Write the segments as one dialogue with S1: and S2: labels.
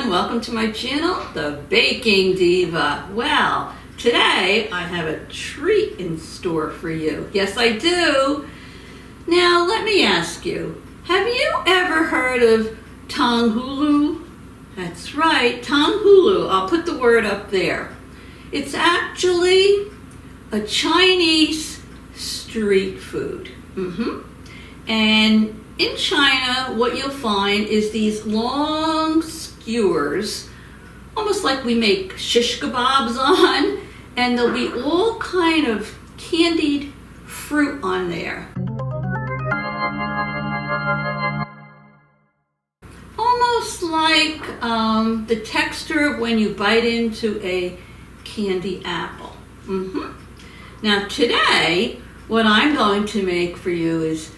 S1: Welcome to my channel, The Baking Diva. Well, today I have a treat in store for you. Yes, I do. Now, let me ask you, have you ever heard of Tanghulu? That's right, Tanghulu. I'll put the word up there. It's actually a Chinese street food. And in China, what you'll find is these long skewers, almost like we make shish kebabs on, and there'll be all kind of candied fruit on there. Almost like the texture of when you bite into a candy apple. Now today, what I'm going to make for you is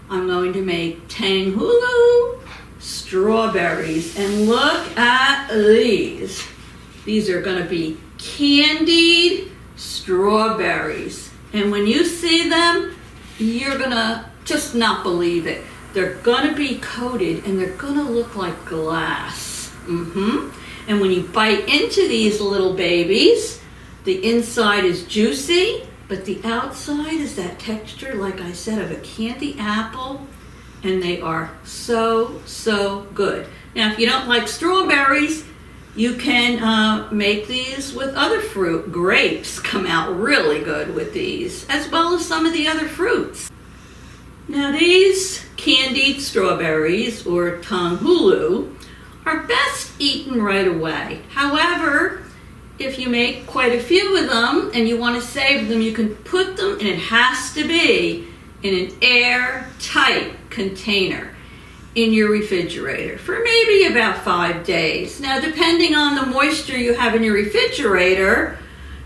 S1: I'm going to make Tanghulu strawberries, and look at these. These are going to be candied strawberries, and when you see them, you're going to just not believe it. They're going to be coated and they're going to look like glass. And when you bite into these little babies, the inside is juicy, but the outside is that texture, like I said, of a candy apple. And they are so, so good. Now, if you don't like strawberries, you can make these with other fruit. Grapes come out really good with these, as well as some of the other fruits. Now, these candied strawberries, or Tanghulu, are best eaten right away. However, if you make quite a few of them and you want to save them, you can put them, and it has to be in an airtight container in your refrigerator for maybe about 5 days. Now, depending on the moisture you have in your refrigerator,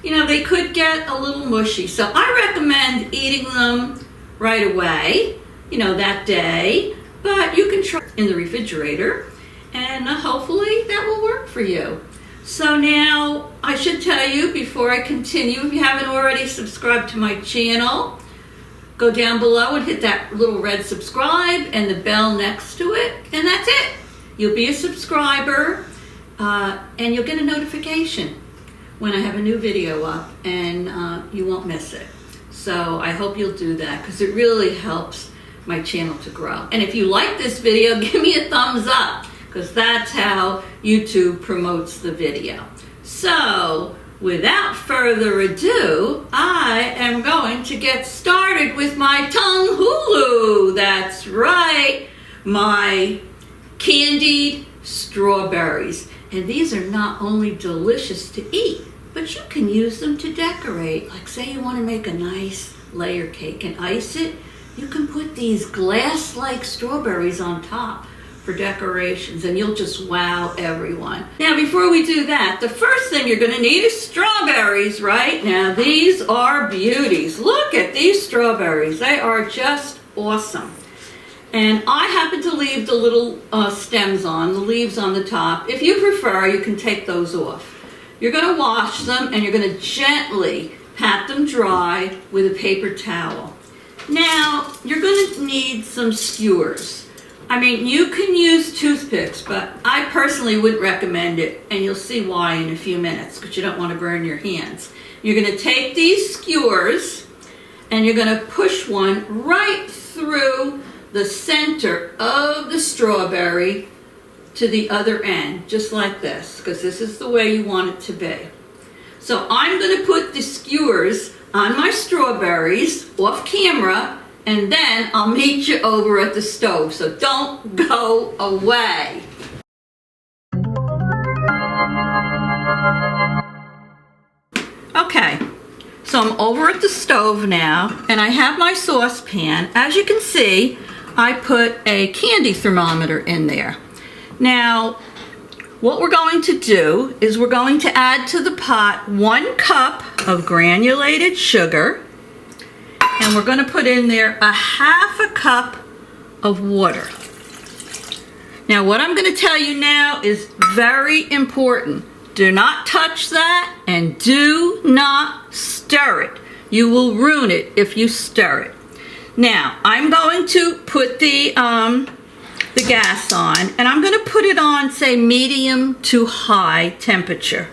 S1: you know, they could get a little mushy. So I recommend eating them right away, you know, that day, but you can try in the refrigerator and hopefully that will work for you. So now I should tell you before I continue, if you haven't already subscribed to my channel, go down below and hit that little red subscribe and the bell next to it, and that's it. You'll be a subscriber and you'll get a notification when I have a new video up, and you won't miss it. So I hope you'll do that because it really helps my channel to grow. And if you like this video, give me a thumbs up because that's how YouTube promotes the video. So without further ado, I am going to get started with my Tanghulu. That's right, my candied strawberries. And these are not only delicious to eat, but you can use them to decorate. Like say you want to make a nice layer cake and ice it, you can put these glass-like strawberries on top for decorations, and you'll just wow everyone. Now, before we do that, the first thing you're gonna need is strawberries, right? Now, these are beauties. Look at these strawberries. They are just awesome. And I happen to leave the little stems on, the leaves on the top. If you prefer, you can take those off. You're gonna wash them, and you're gonna gently pat them dry with a paper towel. Now, you're gonna need some skewers. I mean, you can use toothpicks, but I personally wouldn't recommend it, and you'll see why in a few minutes, because you don't want to burn your hands. You're going to take these skewers, and you're going to push one right through the center of the strawberry to the other end, just like this, because this is the way you want it to be. So I'm going to put the skewers on my strawberries off camera, and then I'll meet you over at the stove, so don't go away. Okay, so I'm over at the stove now, and I have my saucepan. As you can see, I put a candy thermometer in there. Now, what we're going to do is we're going to add to the pot 1 cup of granulated sugar, and we're going to put in there a 1/2 cup of water. Now what I'm going to tell you now is very important. Do not touch that and do not stir it. You will ruin it if you stir it. Now I'm going to put the gas on, and I'm going to put it on, say, medium to high temperature.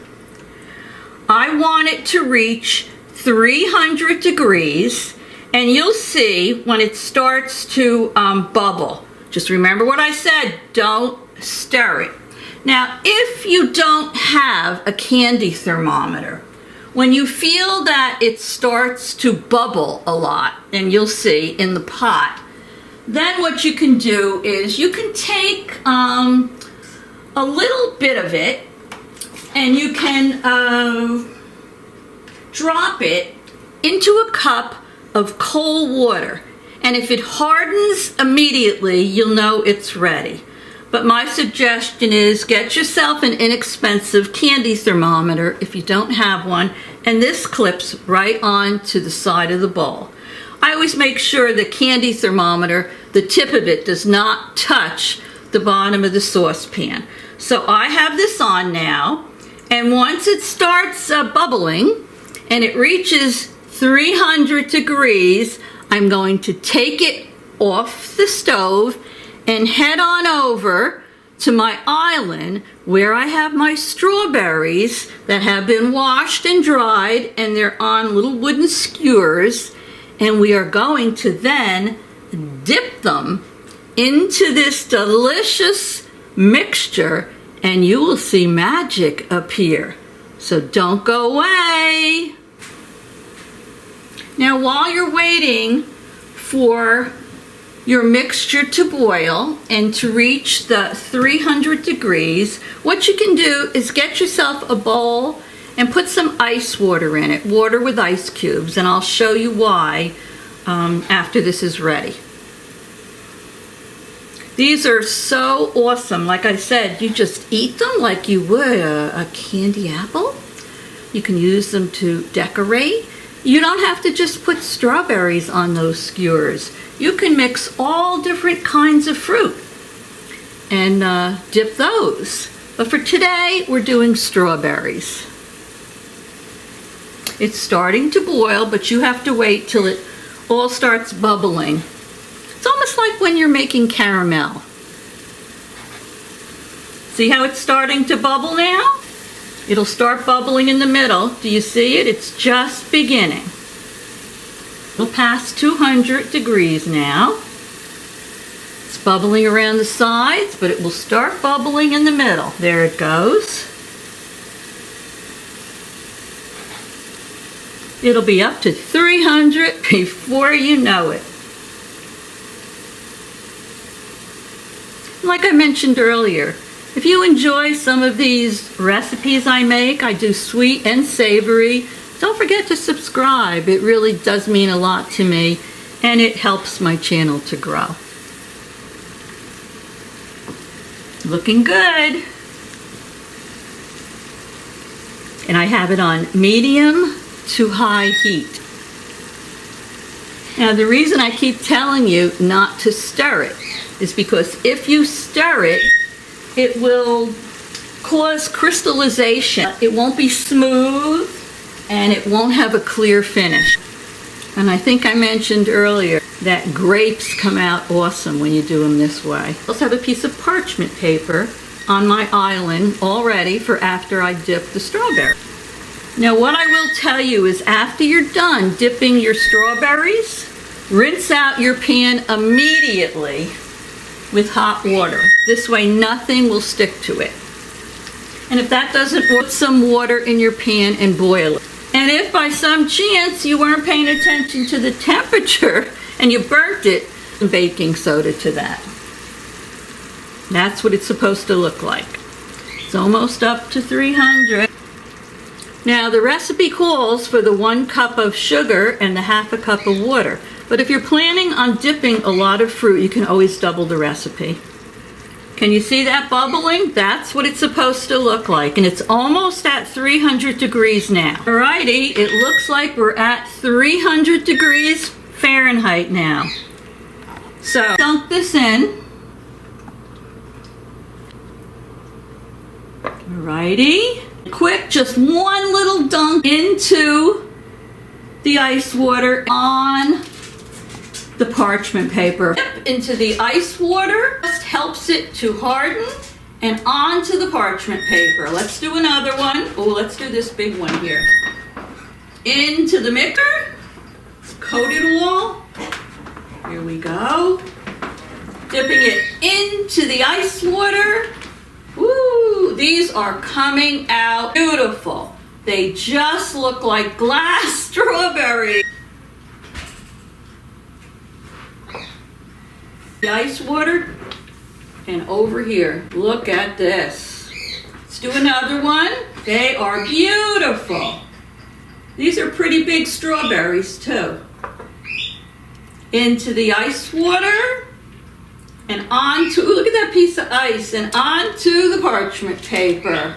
S1: I want it to reach 300 degrees, and you'll see when it starts to bubble. Just remember what I said, don't stir it. Now, if you don't have a candy thermometer, when you feel that it starts to bubble a lot, and you'll see in the pot, then what you can do is you can take a little bit of it and you can drop it into a cup of cold water. And if it hardens immediately, you'll know it's ready. But my suggestion is get yourself an inexpensive candy thermometer if you don't have one, and this clips right on to the side of the bowl. I always make sure the candy thermometer, the tip of it does not touch the bottom of the saucepan. So I have this on now, and once it starts bubbling and it reaches 300 degrees, I'm going to take it off the stove and head on over to my island where I have my strawberries that have been washed and dried, and they're on little wooden skewers, and we are going to then dip them into this delicious mixture, and you will see magic appear. So don't go away. Now while you're waiting for your mixture to boil and to reach the 300 degrees, what you can do is get yourself a bowl and put some ice water in it, water with ice cubes, and I'll show you why after this is ready. These are so awesome. Like I said, you just eat them like you would a candy apple. You can use them to decorate. You don't have to just put strawberries on those skewers. You can mix all different kinds of fruit and dip those. But for today, we're doing strawberries. It's starting to boil, but you have to wait till it all starts bubbling. It's almost like when you're making caramel. See how it's starting to bubble now? It'll start bubbling in the middle. Do you see it? It's just beginning. It'll pass 200 degrees now. It's bubbling around the sides, but it will start bubbling in the middle. There it goes. It'll be up to 300 before you know it. Like I mentioned earlier, if you enjoy some of these recipes I make, I do sweet and savory, don't forget to subscribe. It really does mean a lot to me, and it helps my channel to grow. Looking good. And I have it on medium to high heat. Now the reason I keep telling you not to stir it is because if you stir it, it will cause crystallization. It won't be smooth and it won't have a clear finish. And I think I mentioned earlier that grapes come out awesome when you do them this way. I also have a piece of parchment paper on my island all ready for after I dip the strawberry. Now what I will tell you is after you're done dipping your strawberries, rinse out your pan immediately with hot water. This way nothing will stick to it. And if that doesn't work, put some water in your pan and boil it. And if by some chance you weren't paying attention to the temperature and you burnt it, some baking soda to that. That's what it's supposed to look like. It's almost up to 300. Now the recipe calls for the 1 cup of sugar and the half a cup of water. But if you're planning on dipping a lot of fruit, you can always double the recipe. Can you see that bubbling? That's what it's supposed to look like. And it's almost at 300 degrees now. Alrighty, it looks like we're at 300 degrees Fahrenheit now. So dunk this in. Alrighty. Quick, just one little dunk into the ice water on the parchment paper. Dip into the ice water, just helps it to harden, and onto the parchment paper. Let's do another one. Oh, let's do this big one here. Into the mixer, coat it all. Here we go. Dipping it into the ice water. Woo, these are coming out beautiful. They just look like glass strawberries. The ice water, and over here, look at this. Let's do another one. They are beautiful. These are pretty big strawberries too. Into the ice water, and onto, look at that piece of ice, and onto the parchment paper.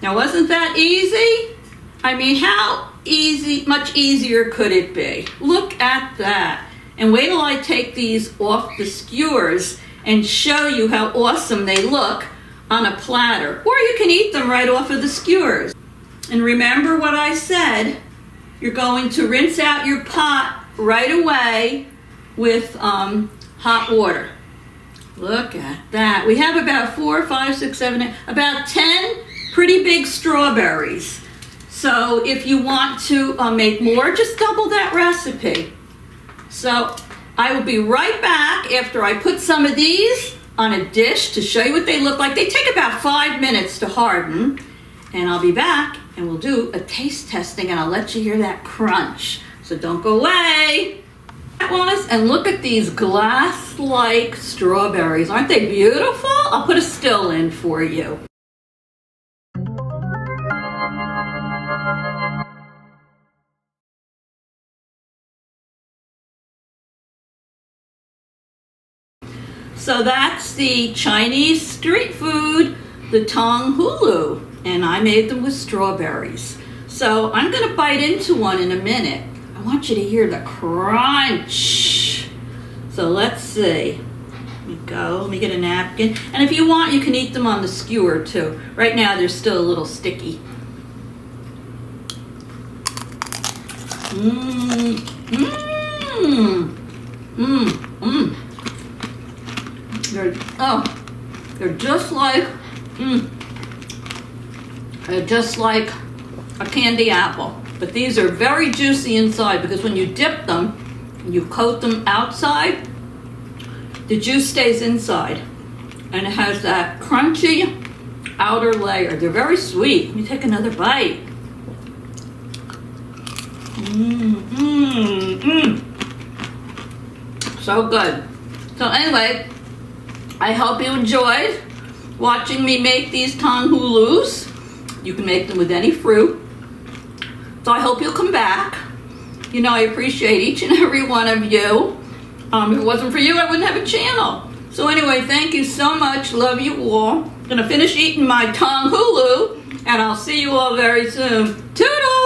S1: Now, wasn't that easy? I mean, how easy, much easier could it be? Look at that. And wait till I take these off the skewers and show you how awesome they look on a platter. Or you can eat them right off of the skewers. And remember what I said, you're going to rinse out your pot right away with hot water. Look at that. We have about 4, 5, 6, 7, 8, about 10 pretty big strawberries. So if you want to make more, just double that recipe. So I will be right back after I put some of these on a dish to show you what they look like. They take about 5 minutes to harden. And I'll be back and we'll do a taste testing and I'll let you hear that crunch. So don't go away. And look at these glass-like strawberries. Aren't they beautiful? I'll put a still in for you. So that's the Chinese street food, the Tanghulu, and I made them with strawberries. So I'm gonna bite into one in a minute. I want you to hear the crunch. So let's see. Let me go, let me get a napkin. And if you want, you can eat them on the skewer too. Right now, they're still a little sticky. Mmm, mmm, mmm, mmm. They're just like, they're just like a candy apple. But these are very juicy inside because when you dip them, you coat them outside, the juice stays inside. And it has that crunchy outer layer. They're very sweet. Let me take another bite. So good. So anyway, I hope you enjoyed watching me make these Tanghulus. You can make them with any fruit. So I hope you'll come back. You know, I appreciate each and every one of you. If it wasn't for you, I wouldn't have a channel. So anyway, thank you so much. Love you all. Gonna finish eating my Tanghulu, and I'll see you all very soon. Toodles!